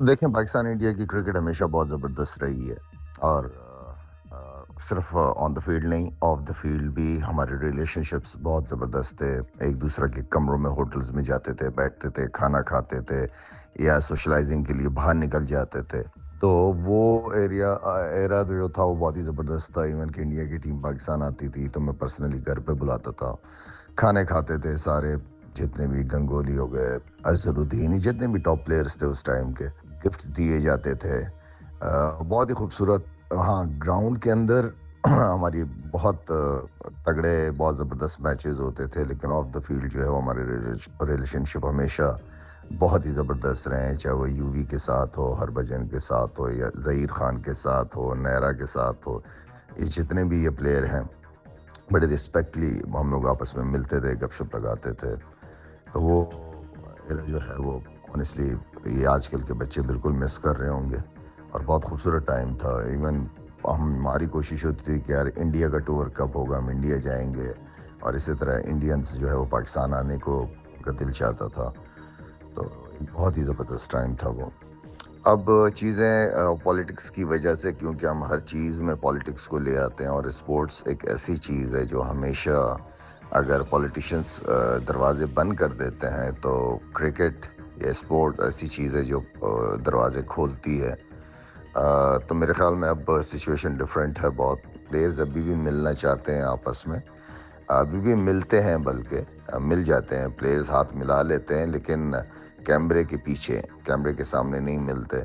دیکھیں پاکستان انڈیا کی کرکٹ ہمیشہ بہت زبردست رہی ہے، اور صرف آن دا فیلڈ نہیں، آف دا فیلڈ بھی ہمارے ریلیشن شپس بہت زبردست تھے۔ ایک دوسرے کے کمروں میں ہوٹلز میں جاتے تھے، بیٹھتے تھے، کھانا کھاتے تھے، یا سوشلائزنگ کے لیے باہر نکل جاتے تھے۔ تو وہ ایرا جو تھا وہ بہت ہی زبردست تھا۔ ایون کہ انڈیا کی ٹیم پاکستان آتی تھی تو میں پرسنلی گھر پہ بلاتا تھا، کھانے کھاتے تھے سارے، جتنے بھی گنگولی ہو گئے، اظہر الدین، جتنے بھی ٹاپ پلیئرز تھے اس ٹائم کے، گفٹس دیے جاتے تھے۔ بہت ہی خوبصورت۔ ہاں، گراؤنڈ کے اندر ہماری بہت تگڑے، بہت زبردست میچز ہوتے تھے، لیکن آف دا فیلڈ جو ہے وہ ہمارے ریلیشن شپ ہمیشہ بہت ہی زبردست رہے ہیں، چاہے وہ یو وی کے ساتھ ہو، ہربھجن کے ساتھ ہو، یا ظہیر خان کے ساتھ ہو، نیرا کے ساتھ ہو۔ یہ جتنے بھی یہ پلیئر ہیں، بڑے رسپیکٹلی ہم لوگ آپس میں ملتے تھے، گپ شپ لگاتے تھے۔ تو وہ ایرا جو ہے وہ آنیسٹلی یہ آج کل کے بچے بالکل مس کر رہے ہوں گے، اور بہت خوبصورت ٹائم تھا۔ ایون ہماری کوشش ہوتی تھی کہ یار انڈیا کا ٹور کب ہوگا، ہم انڈیا جائیں گے، اور اسی طرح انڈینس جو ہے وہ پاکستان آنے کو ان کا دل چاہتا تھا۔ تو ایک بہت ہی زبردست ٹائم تھا وہ۔ اب چیزیں پولیٹکس کی وجہ سے، کیونکہ ہم ہر چیز میں پولیٹکس کو لے آتے ہیں، اور اسپورٹس ایک ایسی چیز ہے جو ہمیشہ، اگر پولیٹیشنس دروازے بند کر دیتے ہیں تو کرکٹ یا اسپورٹ ایسی چیز ہے جو دروازے کھولتی ہے۔ تو میرے خیال میں اب سچویشن ڈفرینٹ ہے بہت۔ پلیئرز ابھی بھی ملنا چاہتے ہیں آپس میں، ابھی بھی ملتے ہیں، بلکہ مل جاتے ہیں، پلیئرز ہاتھ ملا لیتے ہیں، لیکن کیمرے کے پیچھے، کیمرے کے سامنے نہیں ملتے۔